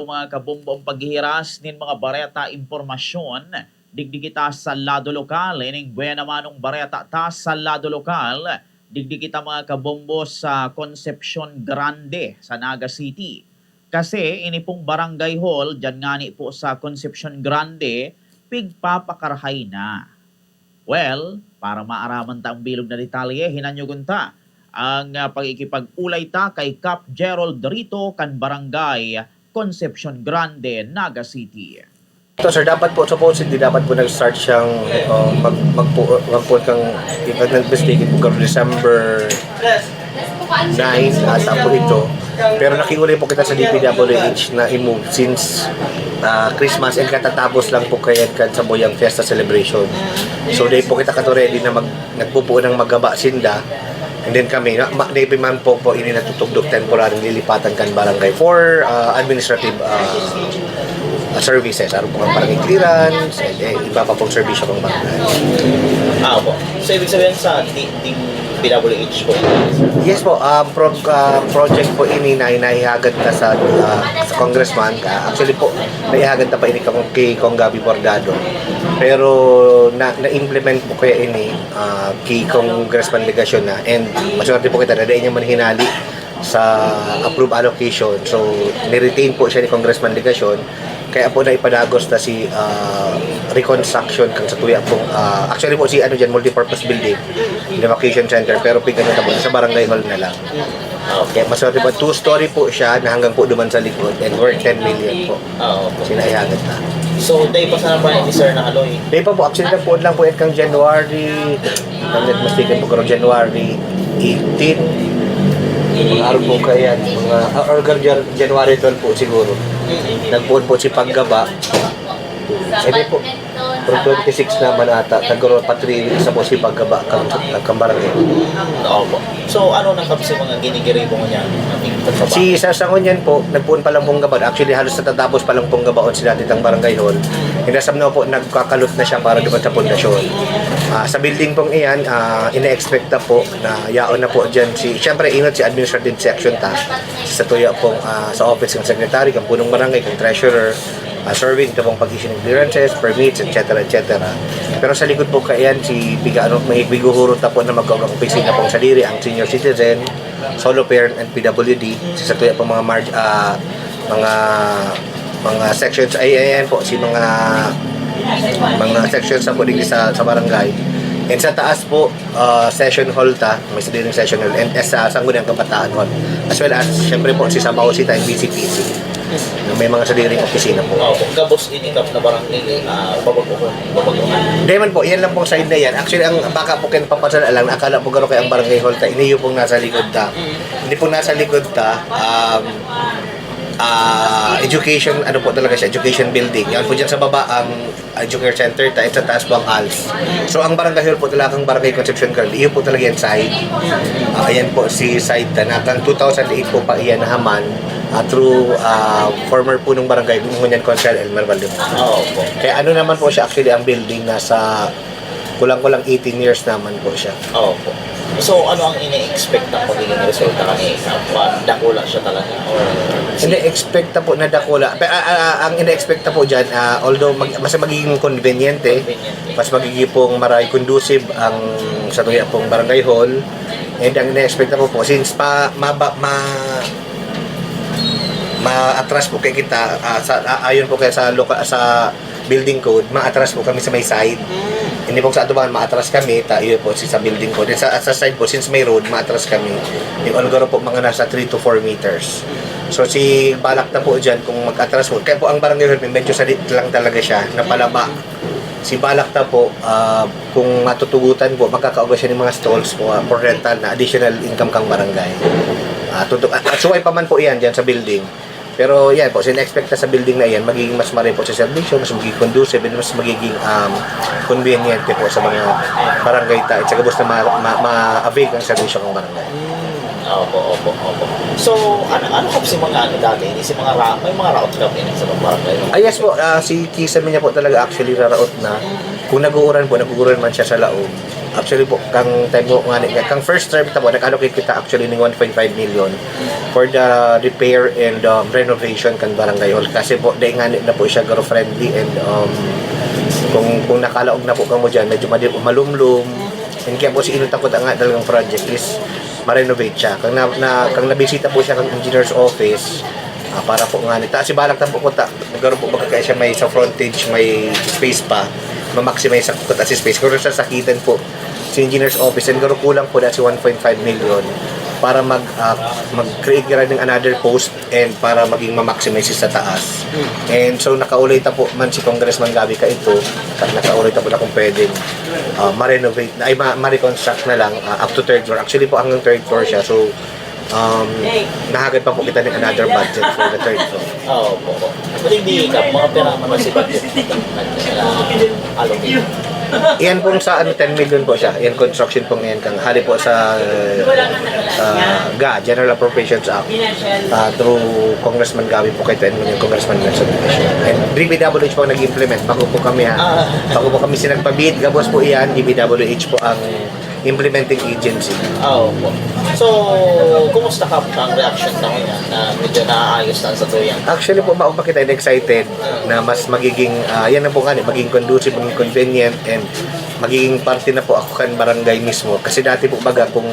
Mga kabumbong paghihiras nin mga bareta impormasyon, digdigita sa lado lokal, ining buena manong bareta ta sa lado lokal, digdigita mga kabombo sa Concepcion Grande sa Naga City. Kasi ini pong barangay hall, dyan nga ni po sa Concepcion Grande, pigpapakarhay na. Well, para maaraman ta ang bilog na detalye, hinanyugon ta ang pagkikipag-ulay ta kay Cap Gerald Rito kan barangay Concepcion Grande, Naga City. So sir, dapat po, supposedly dapat po nag-start siyang magpo kang i-investigate po December 9 ata po ito. Pero nakiulay po kita sa DPWH na i-move since Christmas and katatapos lang po kaya sa Boyang Fiesta Celebration. So day po kita kato ready na nagpupuo ng magaba sinda. And then kami, Navy man po ini natutugdog temporary lilipatan kan barangay for administrative services. Ano po ang barangay clearance, iba pa pong servisyo ng barangay. Opo. So ibig sabihin sa DPWH po? Yes po, project po ini na inahihagad na sa congressman. Actually po, naihagad na pa ini kay Kong Gabi Bordado. Pero na-implement po kaya ini kay congressman legasyon na, and maswerte po kita na dahil niya manhinali sa approved allocation. So, niretain po siya ni congressman legasyon. Kaya po na ipadagos na si reconstruction kang sa tuya pong actually po si multipurpose building, evacuation center, pero pigano na po sa barangay hall na lang. Okay, maswerte po, 2-story po siya na hanggang po duman sa likod and worth 10 million po. Sinaihagat na. So, day pa sana pa ni Sir na Aloy? Day pa po, actually na po lang po yan kang January, I'm not mistaken po karong January 18, mga araw po kaya, or January 12 po siguro. Nagpuon po si Paggaba. Hindi po, from 26 naman ata, nagkaroon pa 3 weeks na po si Paggaba kang barangay. Opo. So, ano na kasi mga ginigiri po niya? Si Sasangon yan po, nagpuon pa lang pong gabaon. Actually, halos natatapos pa lang pong gabaon sila ditang barangay hall. Inasam na po, nagkakalot na siya para duman sa pundasyon. Sa building pong iyan, ina-expect na po na yaon na po dyan siyempre inot si administrative section ta sa tuya pong sa office ng secretary, kang punong barangay, kang treasurer, serving ito pong pag-issue ng clearances, permits, etc. Pero sa likod po kaiyan, si may biguhurot na po na mag-opisina pong saliri ang senior citizen, solo parent, and PWD. Sa tuya pong mga sections, ayan po, si mga sections na po din sa barangay. And sa taas po, session hall ta, may sariling session hall, and sa Sangguniang Kabataan Hall. As well as, syempre po, si Sabaw City and BCPC. May mga sariling opisina po. Gabos inikap na barangay, babaguhan. Diyan po, yan lang pong side na yan. Actually, ang baka po kinapapasal lang, akala po gano'n kaya ang barangay hall ta, iniyo pong nasa likod ta. Hindi po nasa likod ta, education, ano po talaga siya, education building. Yan po dyan sa baba ang education center ta, at sa taas po ang ALS. So ang barangay hall po talagang barangay Concepcion Girl, iyon po talaga yan side. Ayan po si side ta, nakang 2008 po pa iyan nahaman through former punong barangay, Ngunyan Consul Elmer Valdez. Kaya ano naman po siya, actually ang building nasa kulang-kulang 18 years naman po siya. Opo. So, ano ang ini-expect na magiging resulta kanina? Dakula siya talaga? Ini-expect na po na dakula. Pero ang ini-expect na po dyan, although mas magiging conveniente, mas magiging pong maray conducive ang sa tuya pong barangay hall. And ang ini-expect na po since ma-atras po kay kita, ayon po kaya sa building code, ma-atras po kami sa may side. Hindi po sa atubangan, ma-atras kami, tayo po sa building code. Sa side po, since may road, ma-atras kami. Yung algoro po mga nasa 3 to 4 meters. So si balak na po dyan, kung mag-atras po, kaya po ang barangay hall, medyo salit lang talaga siya, napalaba. Si balak na po, kung matutugutan po, magkakauga siya ng mga stalls po for rental na additional income kang barangay. Suway pa man po iyan dyan sa building. Pero yan po, sin-expect na sa building na yan, magiging mas maray po sa servisyo, mas magiging conducive, and mas magiging conveniente po sa mga barangay tayo. At sa gabos na ma-avail ang servisyo ng barangay. Opo. So, ano kasi mga dati? May mga route club din sa barangay? Yes po, si Kisa niya po talaga actually raraot na. Kung naguuran man siya sa Laog, actually po kang time mo nga kang first term ta po nag-allocate kita actually ng 1.5 million for the repair and renovation kan barangay hall kasi po dahil nga na po siya garo friendly and kung nakalaog na po kamo diyan medyo malumlum and kaya po si inutakot ang nga talagang project is ma-renovate siya kang nabisita po siya kang engineer's office para po nga nita si balak ta po ko ta garo po baka kaya siya may sa frontage may space pa ma-maximize sa kuta si space kung sa sakitan po si engineer's office and garo kulang po na si 1.5 million para mag-create ka rin ng another post and para maging ma-maximize sa taas and so nakaulay ta po man si Congressman Gabi ka ito nakaulay ta po na kung pwedeng ma-renovate ay ma-reconstruct na lang up to third floor actually po hanggang third floor siya so nahagad pa po kita ng another budget for the third floor. Oo po. But hindi ka, mga pera naman si budget allocate. Iyan pong sa 10 million po siya. Iyan construction pong iyan kang hali po sa General Appropriations Act through Congressman Gabi po kay 10 million Congressman Nelson. And DPWH po nag-implement bago po kami bago po kami sinagpabid gabos po iyan DPWH po ang implementing agency. Oo po. So, kumusta ka ang reaction na niya na medyo naayos na sa tuyang? Actually po, maugpa kita excited na mas magiging, yan na po nga, magiging conducive, magiging convenient, and magiging parte na po ako kan barangay mismo. Kasi dati po baga, kung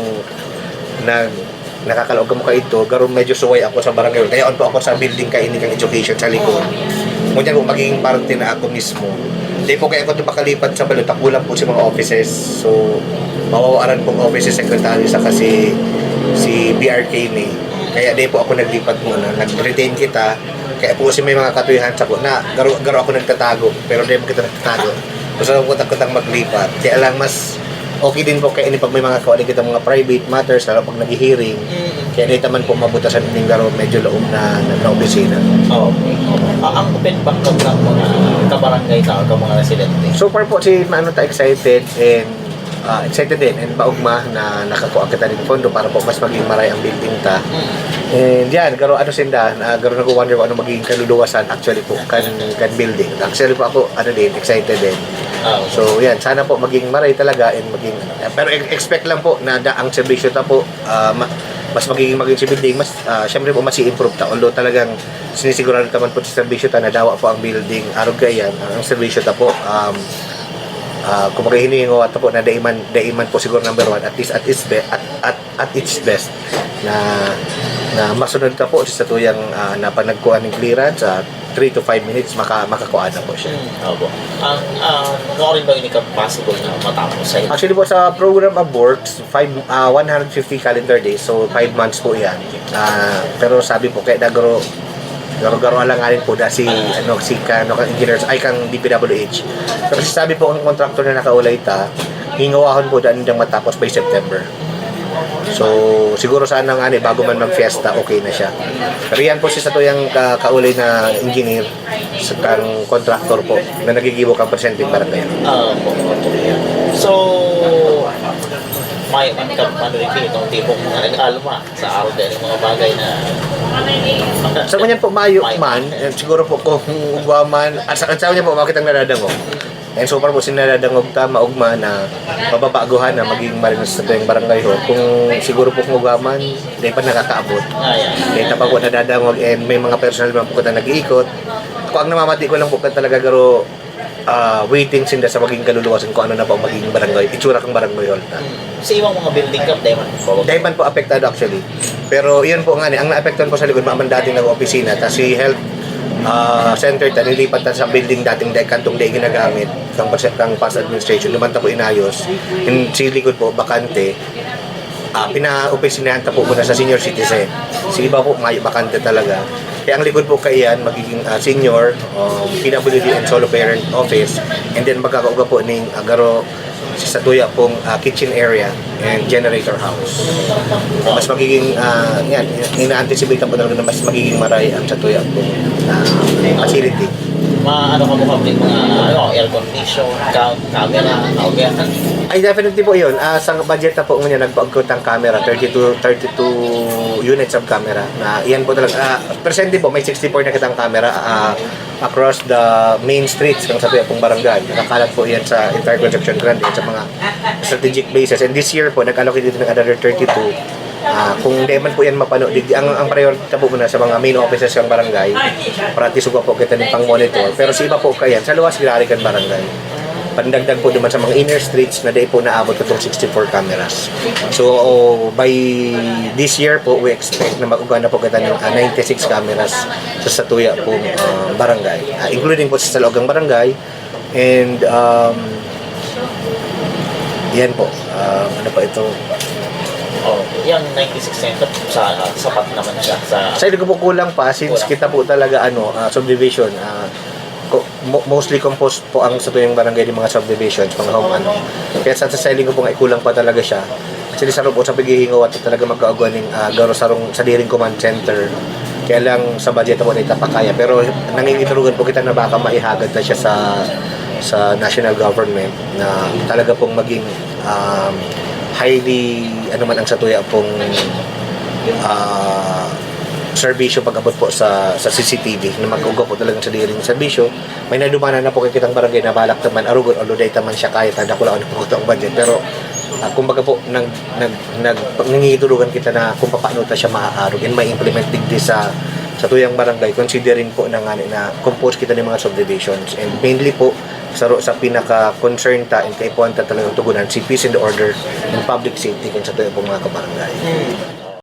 nakakalaog mo ka ito, garo medyo suway ako sa barangay. Kaya on po ako sa building kaini kang education sa likod. Ngunyan po, magiging parte na ako mismo. Hindi po kaya ako ito makalipat sa balot, takulang po sa mga offices. So, mawawaran pong offices secretary sa kasi si BRK ni. Kaya di po ako naglipat muna. Nag-retain kita. Kaya po kasi may mga katuyahan sa ko na garo ako nagtatago. Pero di mo kita nagtatago. Gusto ko kutang maglipat. Kaya lang mas okay din po kaya pag may mga kawali kita mga private matters lalo pag nag-hearing. Kaya di naman po mabutasan din garo medyo laom na opisina. Oo. Ang feedback ng mga kabarangay tao, ng mga residente. So far po si Mano ta excited and excited din and paugma na nakakuha kita ng pondo para po mas maging maray ang building ta. And yan, garo sinda, garo nag-wonder ko ano magiging kaluluwasan actually po kan building. Actually po ako excited din. So yan, sana po maging maray talaga and maging pero expect lang po na ang serbisyo ta po mas magiging si building mas syempre po mas i-improve ta although talagang sinisigurado naman po sa serbisyo ta na dawa po ang building arog gayan ang serbisyo ta po kung maghihingo at po na daiman po siguro number 1 at least at its best na masunod ka po sa tuyang na panagkuhan ng clearance 3 to 5 minutes makakuha na po siya. Opo. Ano rin ba yung possible na matapos sa inyo? Actually po sa program of works 150 calendar days so 5 months po yan. Pero sabi po kaya garo alanganin po da si engineers ay kang DPWH. Pero sabi po ang contractor na nakaulay ta hingawahon po daan nang matapos by September. So siguro sana nga bago man mag-fiesta okay na siya. Pero yan po siya sa tuyang kaulay na engineer sa kang contractor po na nagigibo kang presenting para tayo. So may ano rin itong tipong mga nag-alma sa araw din yung mga bagay na sa kanya po mayo man siguro po kung ugwaman at sa kanya po bakit ang nadadangog and so far po sinadadangog ta maugma na mababaguhan na maging marinos sa tuyong barangay ho kung siguro po kung ugwaman di pa nakakaabot dahil pa po nadadangog and may mga personal naman po kita nag-iikot kung ang namamati ko lang po ka talaga garo waiting sinda sa maging kaluluwasan kung ano na po magiging barangay, itsura kang barangay hall ta. Sa ibang mga building kap, Daiman po apektado actually. Pero yun po nga ang naapektuhan po sa likod, maaman dating nag-opisina, ta si health center ta, nilipat ta sa building dating kantong day ginagamit, kang past administration, naman ta po inayos. Yung si likod po, bakante, pina-opisinahan ta po muna sa senior citizen. Si iba po, may bakante talaga. Kaya ang likod po kayan, magiging senior, PWD and solo parent office, and then magkakauga po ng garo sa tuya pong kitchen area and generator house. Mas magiging, yan, ina-anticipate po talaga na mas magiging maray ang sa tuya pong facility. Ano ka mo kami mga air condition, camera, ay definitely po yun. Sa budget na po ngayon nagpag-quote ang camera, 32 units of camera. Na iyan po talaga. Presently po may 64 na kitang camera. across the main streets ng sa pong barangay. Nakakalat po yan sa entire construction grant yan sa mga strategic places. And this year po, nag-allocate dito ng another 32. Kung di man po yan mapano, ang priority po muna sa mga main offices ng barangay para tisuga po kita ng pang-monitor. Pero sa iba po kayan, sa luwas Hilarican Barangay. Pandagdag po naman sa mga inner streets na day po naabot itong 64 cameras. So, by this year po, we expect na mag-uga na po kita ng 96 cameras sa Satuya pong barangay. Including po sa Salogang Barangay. And, yan po. Ano pa ito? Oh, yung 96 cent sa sapat naman siya sa Sa ko po kulang pa since kita po talaga subdivision. Mostly composed po ang sa tuyong barangay ng mga subdivisions, mga home Kaya sa selling ko po nga kulang pa talaga siya. Actually sa po sa paghihingaw at talaga magkaaguan ng garo sa Diring Command Center. Kaya lang sa budget po na itapakaya. Pero nangingiturugan po kita na baka maihagad na siya sa national government na talaga pong maging highly man ang satuya pong serbisyo pag-abot po sa CCTV na mag-ugo po talagang sa diring serbisyo. May nadumana na po kay kitang barangay na balak naman arugon o luday taman siya kaya tanda ko lang ano po ang budget. Pero kumbaga po nangingiturugan kita na kung paano ta siya maaarog and may implement digdi sa tuyang barangay considering po na compose kita ng mga subdivisions and mainly po sa pinaka-concern ta and kaipuan ta talagang tugunan si peace and order and public safety kung sa tuyang po mga kabarangay.